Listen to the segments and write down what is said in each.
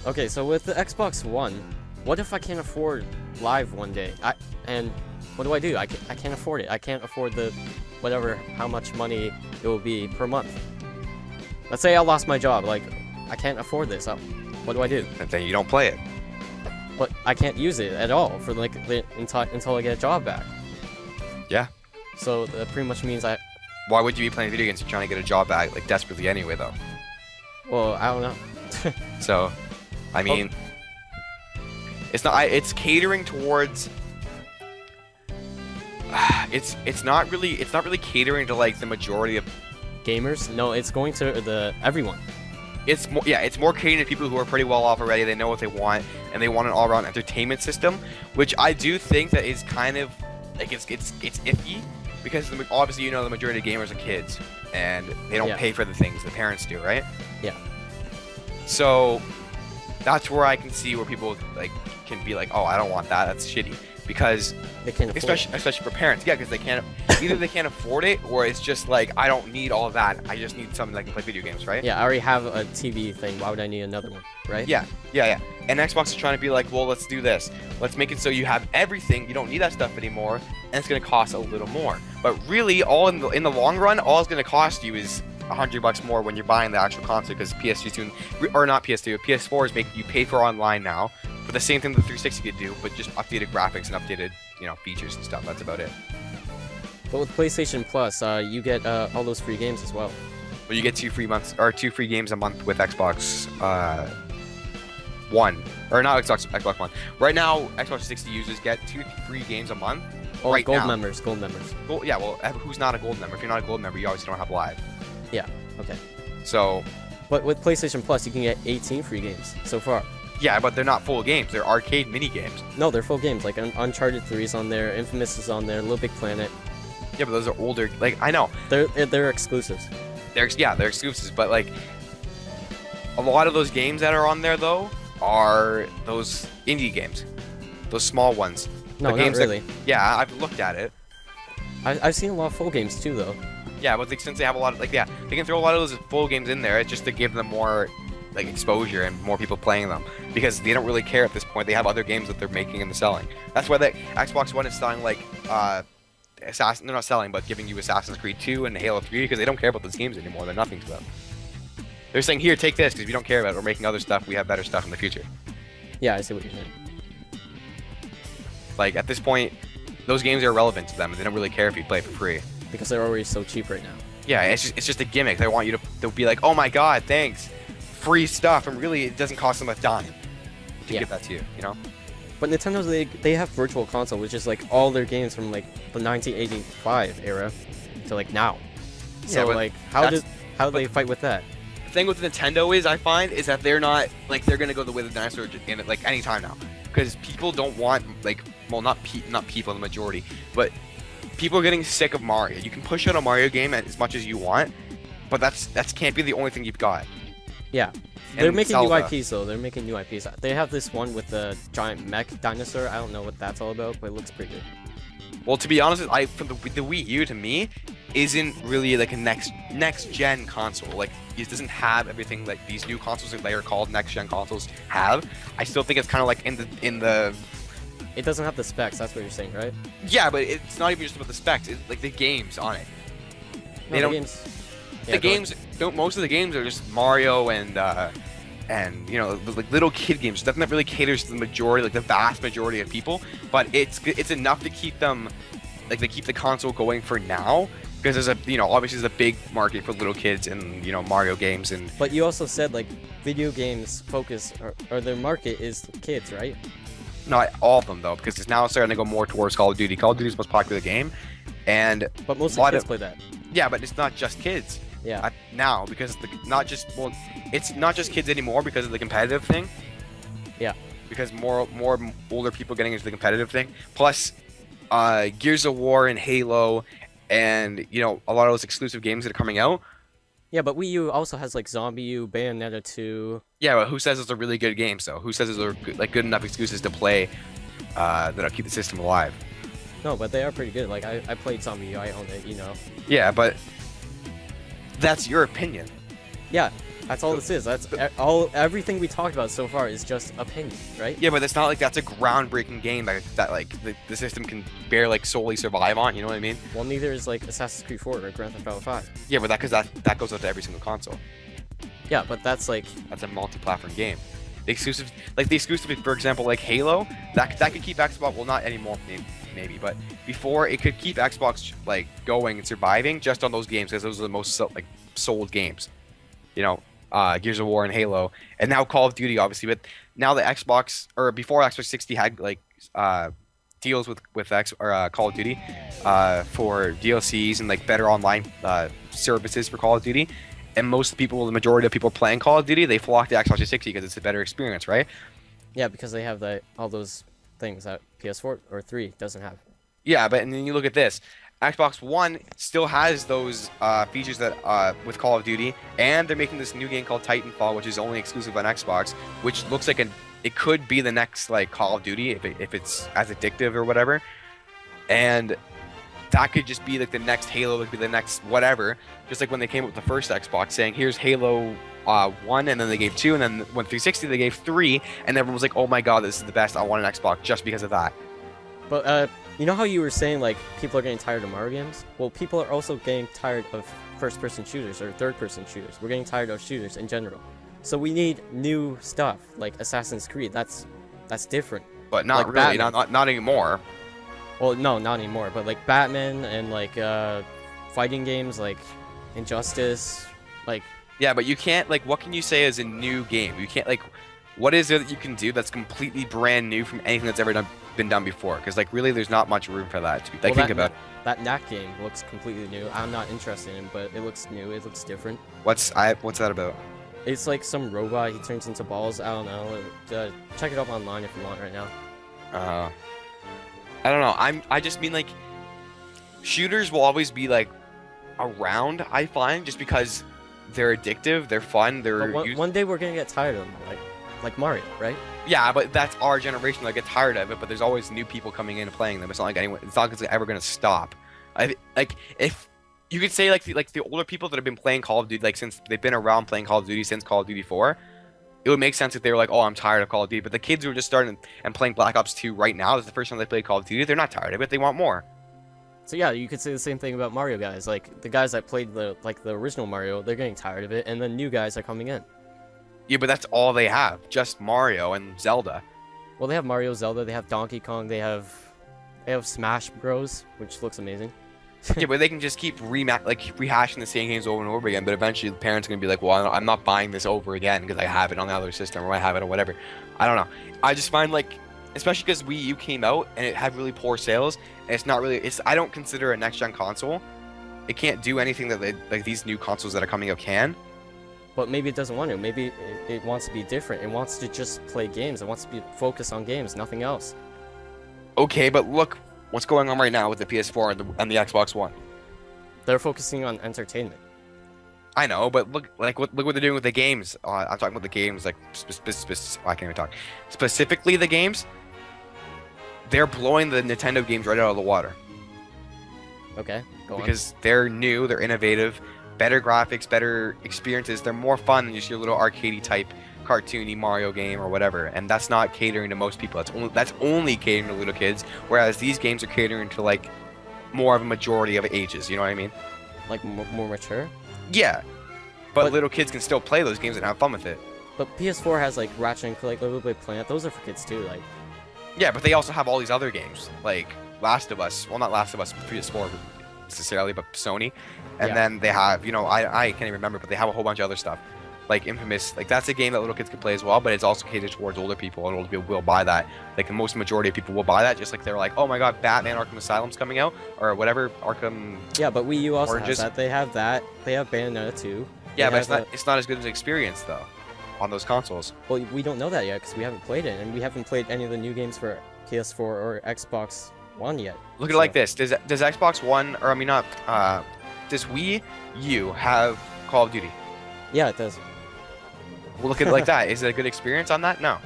Okay, so with the Xbox One, what if I can't afford Live one day? And what do? I can't afford it. I can't afford the how much money it will be per month. Let's say I lost my job. Like, I can't afford this. What do I do? And then you don't play it. But I can't use it at all for like until I get a job back. Yeah. So that pretty much means Why would you be playing video games if you're trying to get a job back, like, desperately anyway, though? Well, I don't know. So, I mean, it's not. It's catering towards. It's not really catering to like the majority of Gamers? No, it's going to everyone. It's more catering to people who are pretty well off already. They know what they want, and they want an all-around entertainment system, which I do think that is kind of like it's iffy because obviously the majority of gamers are kids and they don't pay for the things the parents do, right? Yeah. So that's where I can see where people like can be like, oh, I don't want that. That's shitty. Because they can't afford especially for parents, yeah, because they can't either they can't afford it or it's just like I don't need all of that. I just need something that can play video games, right? Yeah, I already have a TV thing. Why would I need another one, right? Yeah. And Xbox is trying to be like, well, let's do this. Let's make it so you have everything. You don't need that stuff anymore, and it's gonna cost a little more. But really, all in the long run, all it's gonna cost you is $100 more when you're buying the actual console because PS2 soon, or not PS2, PS4 is making you pay for online now. For the same thing the 360 could do, but just updated graphics and updated, features and stuff. That's about it. But with PlayStation Plus, you get all those free games as well. Well, you get 2 free games a month with Xbox One, or not Xbox One. Right now, Xbox 60 users get 2 free games a month. Oh, right gold now. members. Yeah, well, who's not a gold member? If you're not a gold member, you obviously don't have Live. Yeah. Okay. So. But with PlayStation Plus, you can get 18 free games so far. Yeah, but they're not full games. They're arcade mini games. No, they're full games. Like Uncharted 3 is on there, Infamous is on there, Little Big Planet. Yeah, but those are older. Like I know. They're exclusives. They're exclusives, but like a lot of those games that are on there though are those indie games, those small ones. No, not really. Yeah, I've looked at it. I've seen a lot of full games too, though. Yeah, but since they have a lot of they can throw a lot of those full games in there. It's just to give them more like exposure and more people playing them because they don't really care at this point. They have other games that they're making and selling. That's why the Xbox One is selling like they're not selling, but giving you Assassin's Creed 2 and Halo 3 because they don't care about those games anymore. They're nothing to them. They're saying, here, take this because we don't care about it. We're making other stuff. We have better stuff in the future. Yeah, I see what you're saying. Like at this point, those games are irrelevant to them, and they don't really care if you play for free because they're already so cheap right now. Yeah, it's just a gimmick. They want you to be like, oh my god, thanks, free stuff, and really it doesn't cost them a dime to give that to you, But Nintendo's they have Virtual Console, which is like all their games from like the 1985 era to like now. So like how do they fight with that? The thing with Nintendo is I find is that they're not like they're gonna go the way of the dinosaur in it like any time now because people don't want like not people the majority, but people are getting sick of Mario. You can push out a Mario game as much as you want, but that's can't be the only thing you've got. Yeah. They're making new IPs though. They're making new IPs. They have this one with the giant mech dinosaur. I don't know what that's all about, but it looks pretty good. Well, to be honest, from the Wii U to me isn't really like a next gen console. Like it doesn't have everything like these new consoles that are called next gen consoles have. I still think it's kind of like in the. It doesn't have the specs. That's what you're saying, right? Yeah, but it's not even just about the specs. It's like the games on it. They don't. Most of the games are just Mario and like little kid games. Nothing that really caters to the majority, like the vast majority of people. But it's enough to keep them, like they keep the console going for now. Because there's obviously there's a big market for little kids and Mario games and. But you also said like video games focus or their market is kids, right? Not all of them though, because it's now starting to go more towards Call of Duty. Call of Duty is the most popular game, and but most of the kids play that. Yeah, but it's not just kids. Yeah. Now because it's not just kids anymore because of the competitive thing. Yeah. Because more older people getting into the competitive thing. Plus, Gears of War and Halo, and a lot of those exclusive games that are coming out. Yeah, but Wii U also has like Zombie U, Bayonetta 2. Yeah, but who says those are really good games though? Who says those are good enough excuses to play that'll keep the system alive? No, but they are pretty good. Like I played Zombie U, I own it, Yeah, but that's your opinion. Yeah, That's all this is. That's all. Everything we talked about so far is just opinion, right? Yeah, but it's not like that's a groundbreaking game that like the system can barely like solely survive on. You know what I mean? Well, neither is like Assassin's Creed 4 or Grand Theft Auto 5. Yeah, but that goes out to every single console. Yeah, but that's a multi-platform game. The exclusive, for example, like Halo, that could keep Xbox. Well, not anymore, maybe, but before it could keep Xbox like going and surviving just on those games because those are the most sold games. You know, Gears of War and Halo, and now Call of Duty, obviously. But now the Xbox, or before Xbox 60 had like deals with Call of Duty for DLCs and like better online services for Call of Duty. And the majority of people playing Call of Duty, they flock to Xbox 360 because it's a better experience, right? Yeah, because they have all those things that PS4 or 3 doesn't have. Yeah, but and then you look at this. Xbox One still has those features that with Call of Duty, and they're making this new game called Titanfall, which is only exclusive on Xbox, which looks like it could be the next like Call of Duty if it's as addictive or whatever. And that could just be like the next Halo, it could be the next whatever. Just like when they came up with the first Xbox, saying here's Halo 1, and then they gave 2, and then when 360 they gave 3, and everyone was like, oh my god, this is the best, I want an Xbox just because of that. But you know how you were saying like people are getting tired of Mario games? Well, people are also getting tired of first-person shooters or third-person shooters. We're getting tired of shooters in general. So we need new stuff like Assassin's Creed. That's different. But not like really, not anymore. Well, no, not anymore. But like Batman and like fighting games like Injustice, like. Yeah, but you can't like. What can you say is a new game? You can't like. What is there that you can do that's completely brand new from anything that's ever been done before? Because like really, there's not much room for that. Think about that Knack game looks completely new. I'm not interested in it, but it looks new. It looks different. What's that about? It's like some robot. He turns into balls. I don't know. Check it up online if you want right now. I don't know. I just mean like shooters will always be like around. I find just because they're addictive, they're fun, they're. One day we're gonna get tired of them, like Mario, right? Yeah, but that's our generation that gets tired of it. But there's always new people coming in and playing them. It's not like anyone. It's not like it's ever gonna stop. Like if you could say like the older people that have been playing Call of Duty like since they've been around playing Call of Duty since Call of Duty 4. It would make sense if they were like, oh, I'm tired of Call of Duty. But the kids who are just starting and playing Black Ops 2 right now, this is the first time they play Call of Duty, they're not tired of it. They want more. So yeah, you could say the same thing about Mario guys. Like the guys that played the original Mario, they're getting tired of it, and then new guys are coming in. Yeah, but that's all they have, just Mario and Zelda. Well, they have Mario, Zelda, they have Donkey Kong, they have Smash Bros, which looks amazing. Yeah, but they can just keep rehashing the same games over and over again. But eventually, the parents are gonna be like, "Well, I'm not buying this over again because I have it on the other system, or I have it or whatever." I don't know. I just find like, especially because Wii U came out and it had really poor sales, and it's not really. I don't consider a next gen console. It can't do anything that these new consoles that are coming out can. But maybe it doesn't want to. Maybe it wants to be different. It wants to just play games. It wants to be focused on games, nothing else. Okay, but look. What's going on right now with the PS4 and the Xbox One? They're focusing on entertainment. I know, but look what they're doing with the games. I'm talking about the games, like I can't even talk. Specifically, the games. They're blowing the Nintendo games right out of the water. Okay, go on. Because they're new, they're innovative, better graphics, better experiences. They're more fun than just your little arcadey type, cartoony Mario game or whatever, and that's not catering to most people. That's only catering to little kids, whereas these games are catering to like more of a majority of ages. You know what I mean? Like more mature. Yeah, but little kids can still play those games and have fun with it. But PS4 has like Ratchet and Clank, Little Big Planet. Those are for kids too. Like. Yeah, but they also have all these other games like Last of Us. Well, not Last of Us, PS4 necessarily, but Sony. And then they have, I can't even remember, but they have a whole bunch of other stuff. Like Infamous, like that's a game that little kids can play as well, but it's also catered towards older people, and older people will buy that. Like the most majority of people will buy that, just like they're like, oh my god, Batman Arkham Asylum's coming out, or whatever, Arkham. Yeah, but Wii U also Oranges. has that. They have that. They have Bayonetta 2. Yeah, but it's not as good as experience though, on those consoles. Well, we don't know that yet because we haven't played it, and we haven't played any of the new games for PS4 or Xbox One yet. Look at it like this: does Xbox One, or I mean not, does Wii U have Call of Duty? Yeah, it does. Well, look at it like that. Is it a good experience on that? No.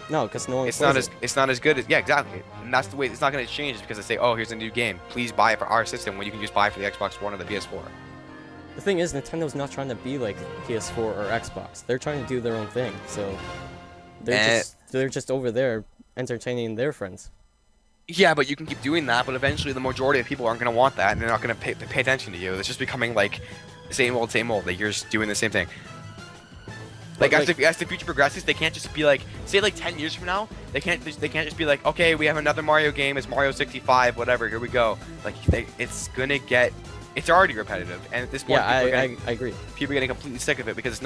No, because no one. It's not as good as exactly. And that's the way. It's not going to change because they say, oh, here's a new game. Please buy it for our system when you can just buy it for the Xbox One or the PS4. the thing is, Nintendo's not trying to be like PS4 or Xbox. They're trying to do their own thing. So they're just over there entertaining their friends. Yeah, but you can keep doing that, but eventually the majority of people aren't going to want that, and they're not going to pay attention to you. It's just becoming like same old, like you're just doing the same thing. Like, as the future progresses, they can't just be like, say like 10 years from now, they can't just be like, okay, we have another Mario game, it's Mario 65, whatever, here we go. Like, it's already repetitive, and at this point, I agree. People are getting completely sick of it because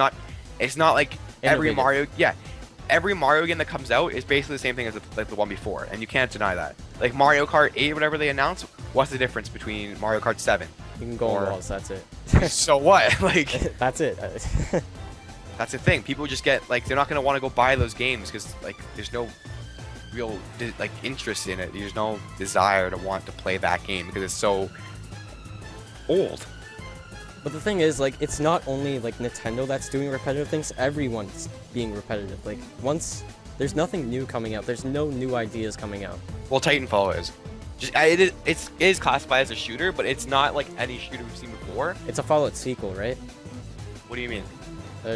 it's not like every Mario game that comes out is basically the same thing as the one before, and you can't deny that. Like Mario Kart 8, whatever they announced, what's the difference between Mario Kart 7? You can go on walls, that's it. So what? Like, that's it. That's the thing. People just get like they're not gonna want to go buy those games because like there's no real like interest in it. There's no desire to want to play that game because it's so old. But the thing is, like, it's not only like Nintendo that's doing repetitive things. Everyone's being repetitive. Like, once there's nothing new coming out, there's no new ideas coming out. Well, Titanfall is. It is classified as a shooter, but it's not like any shooter we've seen before. It's a Fallout sequel, right? What do you mean?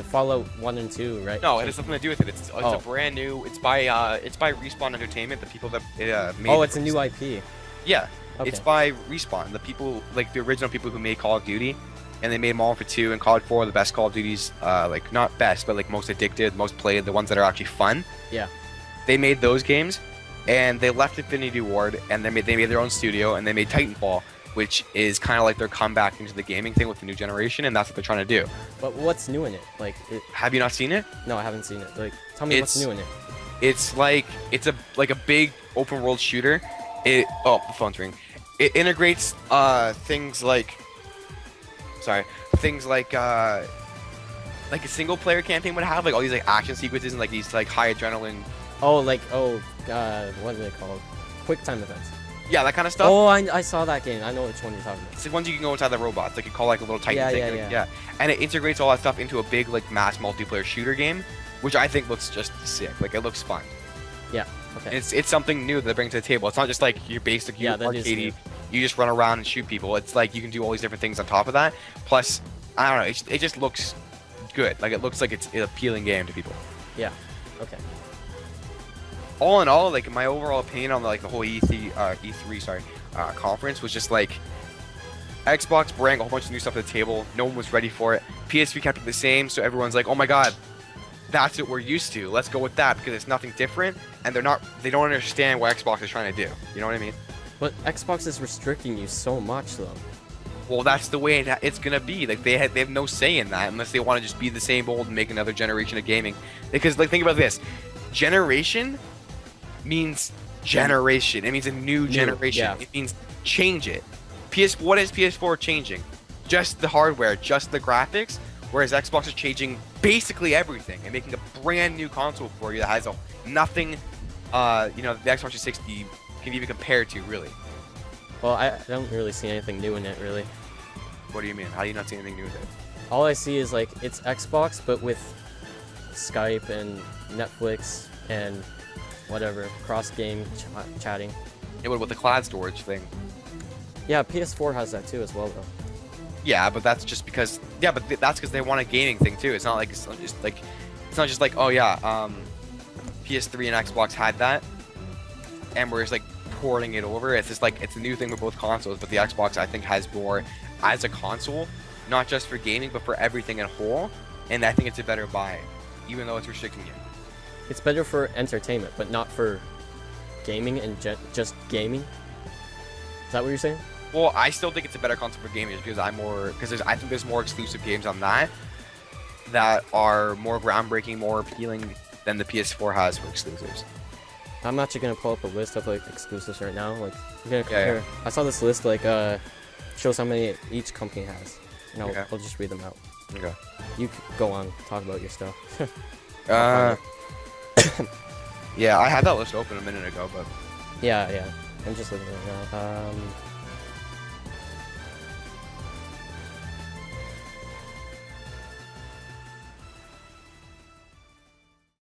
Fallout 1 and 2, right? No, it has nothing to do with it. It's a brand new. It's by Respawn Entertainment, the people that made. Oh, it's a new IP. Yeah, okay. It's by Respawn, the people like the original people who made Call of Duty, and they made Modern Warfare 2 and Call of 4, the best Call of Duties. Like not best, but like most addicted, most played, the ones that are actually fun. Yeah. They made those games, and they left Infinity Ward, and they made their own studio, and they made Titanfall, which is kind of like their comeback into the gaming thing with the new generation, and that's what they're trying to do. But what's new in it? Like, have you not seen it? No, I haven't seen it. Like, tell me what's new in it. It's a big open world shooter. The phone's ringing. It integrates things like a single player campaign would have, like all these like action sequences and like these like high adrenaline. Oh, like what are they called? Quick time events. Yeah, that kind of stuff. Oh, I saw that game. I know which one you're talking about. It's the ones you can go inside the robots. Like you call like a little Titan thing. Yeah. And it integrates all that stuff into a big like mass multiplayer shooter game, which I think looks just sick. Like it looks fun. Yeah. Okay. It's something new that they bring to the table. It's not just like your basic arcadey. You just run around and shoot people. It's like you can do all these different things on top of that. Plus, I don't know. It just looks good. Like it looks like it's an appealing game to people. Yeah. Okay. All in all, like my overall opinion on like the whole E3 conference was just like Xbox brought a whole bunch of new stuff to the table. No one was ready for it. PS3 kept it the same, so everyone's like, "Oh my god, that's what we're used to. Let's go with that because it's nothing different." And they don't understand what Xbox is trying to do. You know what I mean? But Xbox is restricting you so much, though. Well, that's the way it's gonna be. Like they have no say in that unless they want to just be the same old and make another generation of gaming. Because like think about this, generation means generation. It means a new generation. Yeah. It means change it. What is PS4 changing? Just the hardware, just the graphics. Whereas Xbox is changing basically everything and making a brand new console for you that has nothing. The Xbox 360 can even compare to really. Well, I don't really see anything new in it, really. What do you mean? How do you not see anything new with it? All I see is like it's Xbox, but with Skype and Netflix and whatever chatting. Yeah, but with the cloud storage thing. Yeah, PS4 has that too as well, though. Yeah, but that's just because. Yeah, but that's because they want a gaming thing too. It's not just like PS3 and Xbox had that, and we're just like porting it over. It's just like it's a new thing with both consoles, but the Xbox I think has more as a console, not just for gaming but for everything in whole, and I think it's a better buy, even though it's restricting you. It's better for entertainment, but not for gaming and just gaming. Is that what you're saying? Well, I still think it's a better console for gaming because I think there's more exclusive games on that are more groundbreaking, more appealing than the PS4 has for exclusives. I'm actually gonna pull up a list of like exclusives right now. Like, I'm gonna compare. Yeah. I saw this list like shows how many each company has, and I'll just read them out. Okay. You go on, talk about your stuff. Yeah, I had that list open a minute ago, but yeah, I'm just looking right now.